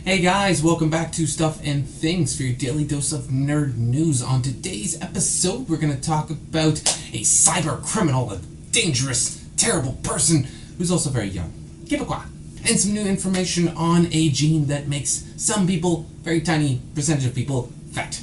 Hey guys, welcome back to Stuff and Things for your daily dose of nerd news. On today's episode, we're going to talk about a cyber criminal, a dangerous, terrible person who's also very young, Quebec, and some new information on a gene that makes some people, very tiny percentage of people, fat.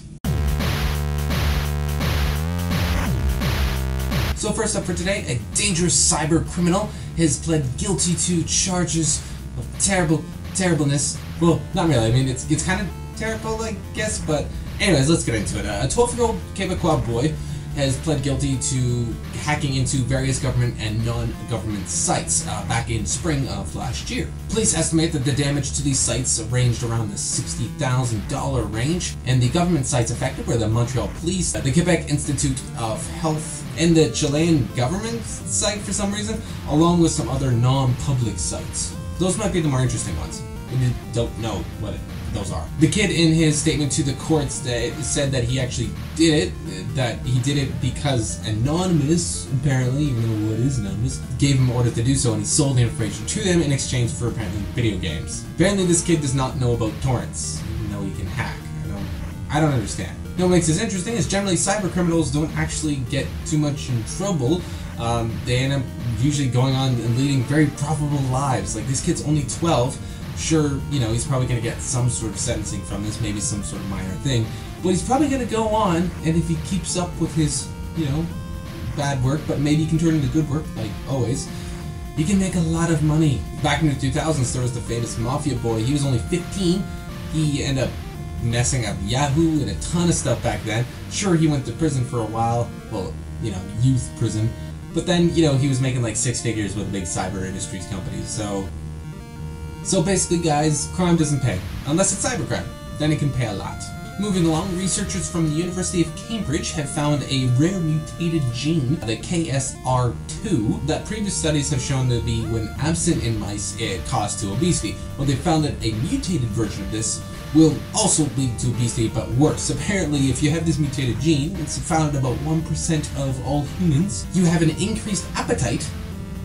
So first up for today, a dangerous cyber criminal has pled guilty to charges of terribleness. Well, not really. I mean, it's kind of terrible, I guess, but anyways, let's get into it. A 12-year-old Quebecois boy has pled guilty to hacking into various government and non-government sites back in spring of last year. Police estimate that the damage to these sites ranged around the $60,000 range, and the government sites affected were the Montreal Police, the Quebec Institute of Health, and the Chilean government site for some reason, along with some other non-public sites. Those might be the more interesting ones. We don't know what those are. The kid, in his statement to the courts, said that he actually did it, because Anonymous, apparently, even though what is Anonymous, gave him orders to do so, and he sold the information to them in exchange for apparently video games. Apparently this kid does not know about torrents, even though he can hack. I don't understand. What makes this interesting is generally cyber criminals don't actually get too much in trouble. They end up usually going on and leading very profitable lives. Like, this kid's only 12. Sure, he's probably going to get some sort of sentencing from this, maybe some sort of minor thing, but he's probably going to go on, and if he keeps up with his, bad work, but maybe he can turn into good work, like always, he can make a lot of money. Back in the 2000s, there was the famous mafia boy. He was only 15. He ended up messing up Yahoo and a ton of stuff back then. Sure, he went to prison for a while, well, youth prison, but then, he was making like 6 figures with big cyber industries companies, So basically, guys, crime doesn't pay. Unless it's cybercrime. Then it can pay a lot. Moving along, researchers from the University of Cambridge have found a rare mutated gene, the KSR2, that previous studies have shown to be, when absent in mice, it caused to obesity. Well, they found that a mutated version of this will also lead to obesity, but worse. Apparently, if you have this mutated gene, it's found in about 1% of all humans, you have an increased appetite,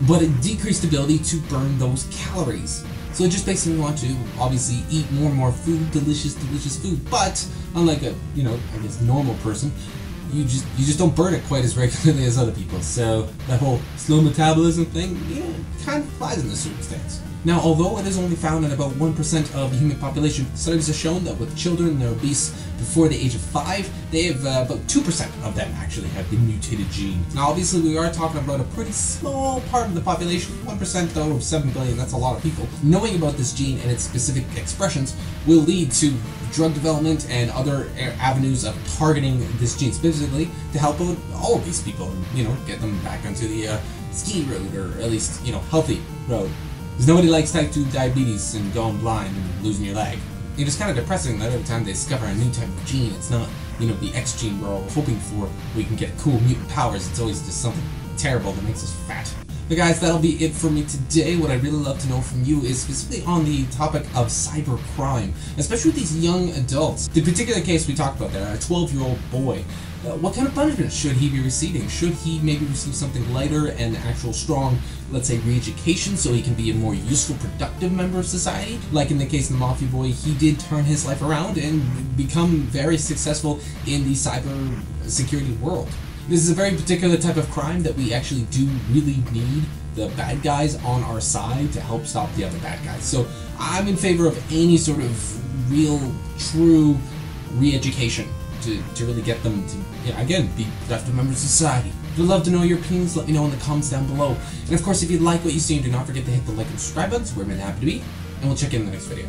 but a decreased ability to burn those calories. So it just basically want to, obviously, eat more and more food, delicious food, but unlike a, I guess, normal person, you just don't burn it quite as regularly as other people. So that whole slow metabolism thing, kind of applies in this circumstance. Now, although it is only found in about 1% of the human population, studies have shown that with children that are obese before the age of 5, they have about 2% of them actually have the mutated gene. Now, obviously, we are talking about a pretty small part of the population. 1% though of 7 billion, that's a lot of people. Knowing about this gene and its specific expressions will lead to drug development and other avenues of targeting this gene specifically to help out all of these people and, get them back onto the ski road, or at least, healthy road. Because nobody likes type 2 diabetes and going blind and losing your leg. It's kind of depressing that every time they discover a new type of gene, it's not, the X gene we're all hoping for, we can get cool mutant powers. It's always just something terrible that makes us fat. But guys, that'll be it for me today. What I'd really love to know from you is specifically on the topic of cyber crime, especially with these young adults. The particular case we talked about there, a 12-year-old boy. What kind of punishment should he be receiving? Should he maybe receive something lighter and actual strong, let's say, re-education so he can be a more useful, productive member of society? Like in the case of the Mafia Boy, he did turn his life around and become very successful in the cyber security world. This is a very particular type of crime that we actually do really need the bad guys on our side to help stop the other bad guys. So I'm in favor of any sort of real, true re-education to really get them to, again, be productive members of society. If you'd love to know your opinions, let me know in the comments down below. And of course, if you like what you see, do not forget to hit the like and subscribe buttons, where I'm happy to be, and we'll check in the next video.